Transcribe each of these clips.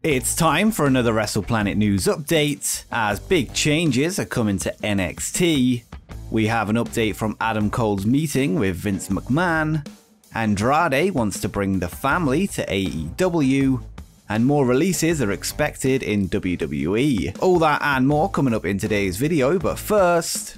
It's time for another WrestlePlanet news update, as big changes are coming to NXT. We have an update from Adam Cole's meeting with Vince McMahon, Andrade wants to bring the family to AEW, and more releases are expected in WWE. All that and more coming up in today's video, but first,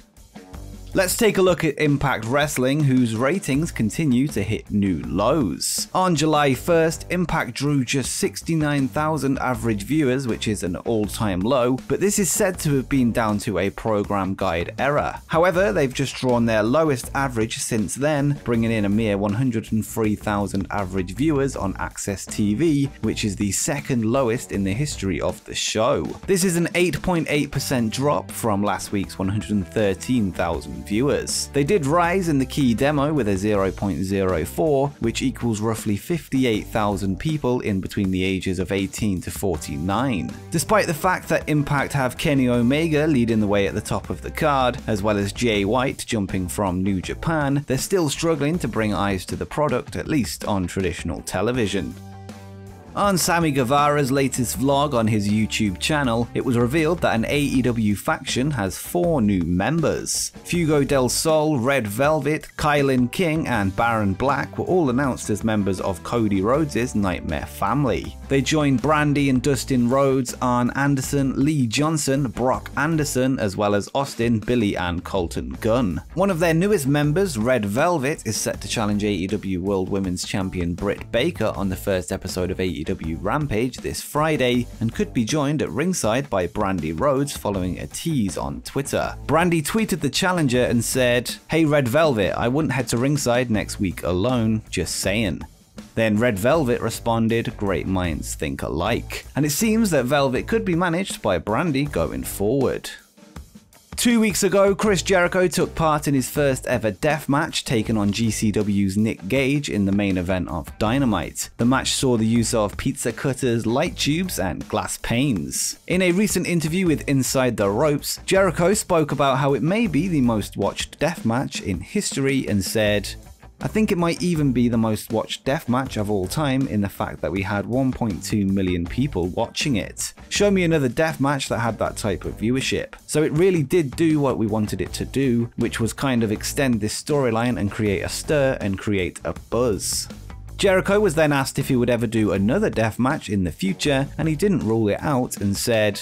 let's take a look at Impact Wrestling, whose ratings continue to hit new lows. On July 1st, Impact drew just 69,000 average viewers, which is an all-time low, but this is said to have been down to a program guide error. However, they've just drawn their lowest average since then, bringing in a mere 103,000 average viewers on Access TV, which is the second lowest in the history of the show. This is an 8.8% drop from last week's 113,000 viewers. They did rise in the key demo with a 0.04, which equals roughly 58,000 people in between the ages of 18 to 49. Despite the fact that Impact have Kenny Omega leading the way at the top of the card, as well as Jay White jumping from New Japan, they're still struggling to bring eyes to the product, at least on traditional television. On Sammy Guevara's latest vlog on his YouTube channel, it was revealed that an AEW faction has 4 new members. Fuego del Sol, Red Velvet, Kylan King, and Baron Black were all announced as members of Cody Rhodes' Nightmare family. They joined Brandy and Dustin Rhodes, Arn Anderson, Lee Johnson, Brock Anderson, as well as Austin, Billy, and Colton Gunn. One of their newest members, Red Velvet, is set to challenge AEW World Women's Champion Britt Baker on the first episode of AEW Rampage this Friday, and could be joined at ringside by Brandy Rhodes following a tease on Twitter. Brandy tweeted the challenger and said, "Hey Red Velvet, I wouldn't head to ringside next week alone, just saying." Then Red Velvet responded, "Great minds think alike." And it seems that Velvet could be managed by Brandy going forward. 2 weeks ago, Chris Jericho took part in his first ever death match, taking on GCW's Nick Gage in the main event of Dynamite. The match saw the use of pizza cutters, light tubes, and glass panes. In a recent interview with Inside the Ropes, Jericho spoke about how it may be the most watched death match in history and said, "I think it might even be the most watched deathmatch of all time in the fact that we had 1.2 million people watching it. Show me another deathmatch that had that type of viewership." So it really did do what we wanted it to do, which was kind of extend this storyline and create a stir and create a buzz. Jericho was then asked if he would ever do another deathmatch in the future, and he didn't rule it out and said,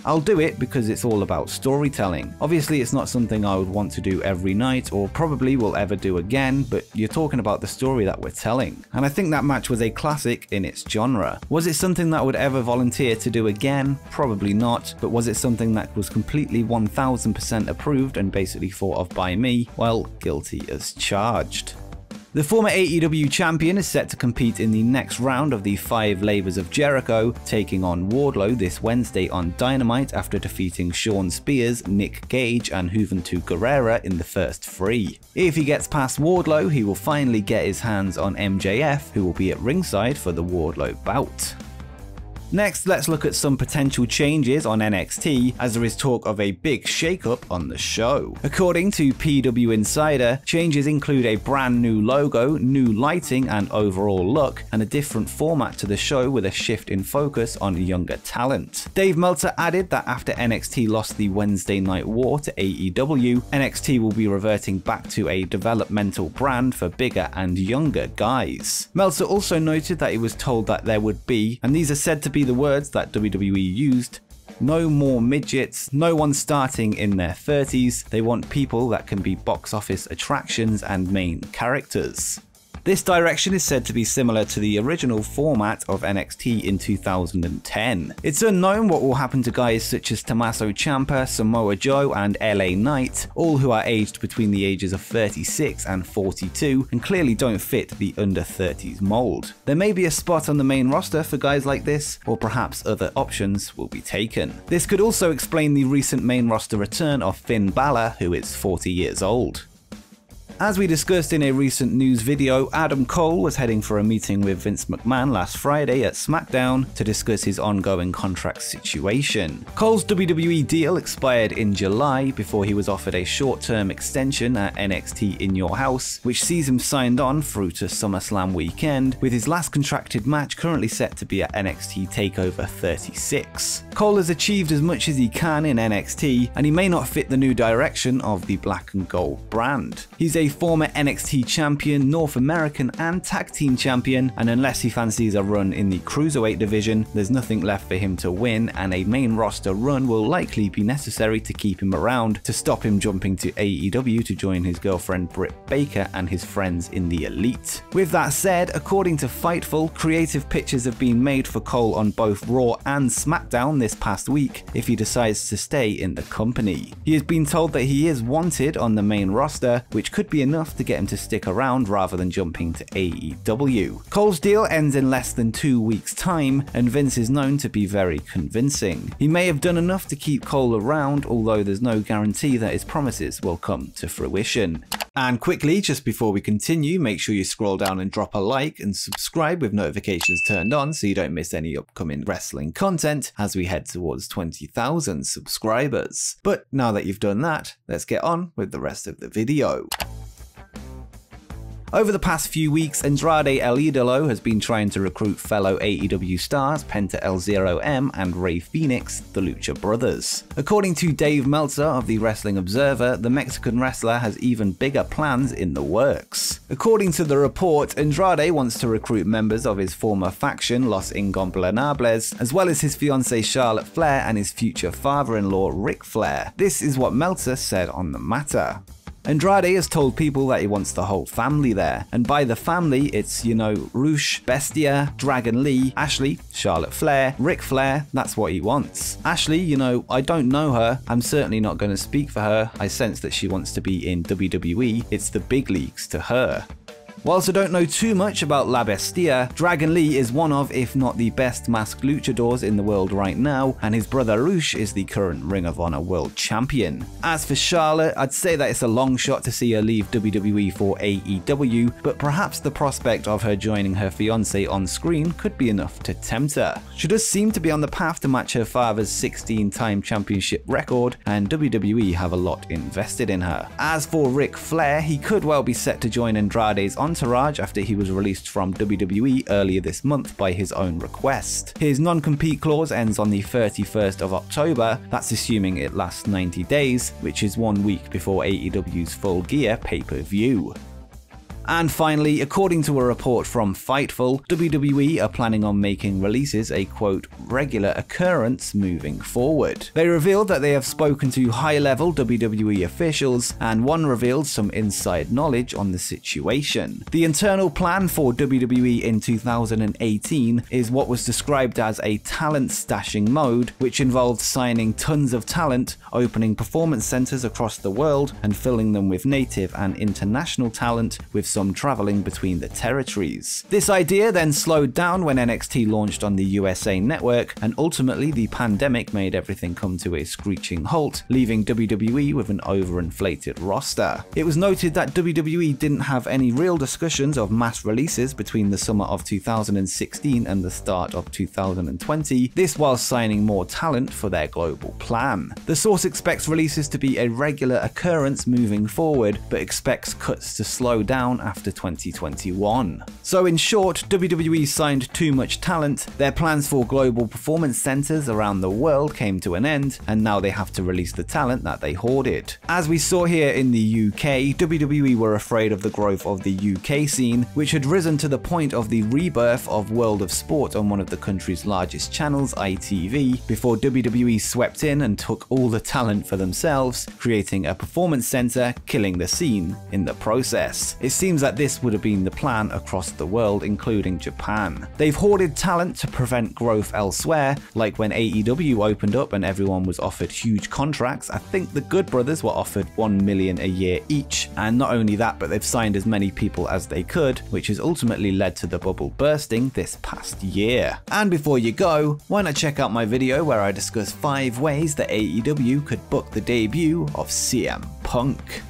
"I'll do it because it's all about storytelling. Obviously it's not something I would want to do every night or probably will ever do again, but you're talking about the story that we're telling." And I think that match was a classic in its genre. Was it something that I would ever volunteer to do again? Probably not, but was it something that was completely 1000% approved and basically thought of by me? Well, guilty as charged. The former AEW champion is set to compete in the next round of the 5 Labors of Jericho, taking on Wardlow this Wednesday on Dynamite after defeating Shawn Spears, Nick Gage, and Juventud Guerrera in the first 3. If he gets past Wardlow, he will finally get his hands on MJF, who will be at ringside for the Wardlow bout. Next, let's look at some potential changes on NXT, as there is talk of a big shakeup on the show. According to PW Insider, changes include a brand new logo, new lighting and overall look, and a different format to the show with a shift in focus on younger talent. Dave Meltzer added that after NXT lost the Wednesday Night War to AEW, NXT will be reverting back to a developmental brand for bigger and younger guys. Meltzer also noted that he was told that there would be, and these are said to be the words that WWE used, "no more midgets, no one starting in their 30s, they want people that can be box office attractions and main characters." This direction is said to be similar to the original format of NXT in 2010. It's unknown what will happen to guys such as Tommaso Ciampa, Samoa Joe, and LA Knight, all who are aged between the ages of 36 and 42 and clearly don't fit the under 30s mold. There may be a spot on the main roster for guys like this, or perhaps other options will be taken. This could also explain the recent main roster return of Finn Balor, who is 40 years old. As we discussed in a recent news video, Adam Cole was heading for a meeting with Vince McMahon last Friday at SmackDown to discuss his ongoing contract situation. Cole's WWE deal expired in July before he was offered a short-term extension at NXT In Your House, which sees him signed on through to SummerSlam weekend, with his last contracted match currently set to be at NXT TakeOver 36. Cole has achieved as much as he can in NXT, and he may not fit the new direction of the black and gold brand. He's a former NXT champion, North American and tag team champion, and unless he fancies a run in the cruiserweight division, there's nothing left for him to win, and a main roster run will likely be necessary to keep him around to stop him jumping to AEW to join his girlfriend Britt Baker and his friends in the Elite. With that said, according to Fightful, creative pitches have been made for Cole on both Raw and SmackDown this past week if he decides to stay in the company. He has been told that he is wanted on the main roster, which could be enough to get him to stick around rather than jumping to AEW. Cole's deal ends in less than 2 weeks' time, and Vince is known to be very convincing. He may have done enough to keep Cole around, although there's no guarantee that his promises will come to fruition. And quickly, just before we continue, make sure you scroll down and drop a like and subscribe with notifications turned on so you don't miss any upcoming wrestling content as we head towards 20,000 subscribers. But now that you've done that, let's get on with the rest of the video. Over the past few weeks, Andrade El Idolo has been trying to recruit fellow AEW stars Penta El Zero M and Rey Fenix, the Lucha Brothers. According to Dave Meltzer of the Wrestling Observer, the Mexican wrestler has even bigger plans in the works. According to the report, Andrade wants to recruit members of his former faction, Los Ingobernables, as well as his fiancée Charlotte Flair and his future father-in-law, Ric Flair. This is what Meltzer said on the matter. Andrade has told people that he wants the whole family there, and by the family it's, Rush, Bestia, Dragon Lee, Ashley, Charlotte Flair, Ric Flair, that's what he wants. Ashley, I don't know her, I'm certainly not going to speak for her, I sense that she wants to be in WWE, it's the big leagues to her. Whilst I don't know too much about La Bestia, Dragon Lee is one of, if not the best masked luchadors in the world right now, and his brother Rush is the current Ring of Honor World Champion. As for Charlotte, I'd say that it's a long shot to see her leave WWE for AEW, but perhaps the prospect of her joining her fiancé on screen could be enough to tempt her. She does seem to be on the path to match her father's 16-time championship record, and WWE have a lot invested in her. As for Ric Flair, he could well be set to join Andrade's entourage after he was released from WWE earlier this month by his own request. His non-compete clause ends on the 31st of October, that's assuming it lasts 90 days, which is 1 week before AEW's Full Gear pay-per-view. And finally, according to a report from Fightful, WWE are planning on making releases a quote, regular occurrence moving forward. They revealed that they have spoken to high-level WWE officials, and one revealed some inside knowledge on the situation. The internal plan for WWE in 2018 is what was described as a talent stashing mode, which involved signing tons of talent, opening performance centers across the world, and filling them with native and international talent, with some traveling between the territories. This idea then slowed down when NXT launched on the USA Network, and ultimately the pandemic made everything come to a screeching halt, leaving WWE with an overinflated roster. It was noted that WWE didn't have any real discussions of mass releases between the summer of 2016 and the start of 2020, this while signing more talent for their global plan. The source expects releases to be a regular occurrence moving forward, but expects cuts to slow down after 2021. So in short, WWE signed too much talent, their plans for global performance centers around the world came to an end, and now they have to release the talent that they hoarded. As we saw here in the UK, WWE were afraid of the growth of the UK scene, which had risen to the point of the rebirth of World of Sport on one of the country's largest channels, ITV, before WWE swept in and took all the talent for themselves, creating a performance center, killing the scene in the process. It seems that this would have been the plan across the world, including Japan. They've hoarded talent to prevent growth elsewhere, like when AEW opened up and everyone was offered huge contracts. I think the Good Brothers were offered $1 million a year each, and not only that, but they've signed as many people as they could, which has ultimately led to the bubble bursting this past year. And before you go, why not check out my video where I discuss 5 ways that AEW could book the debut of CM Punk.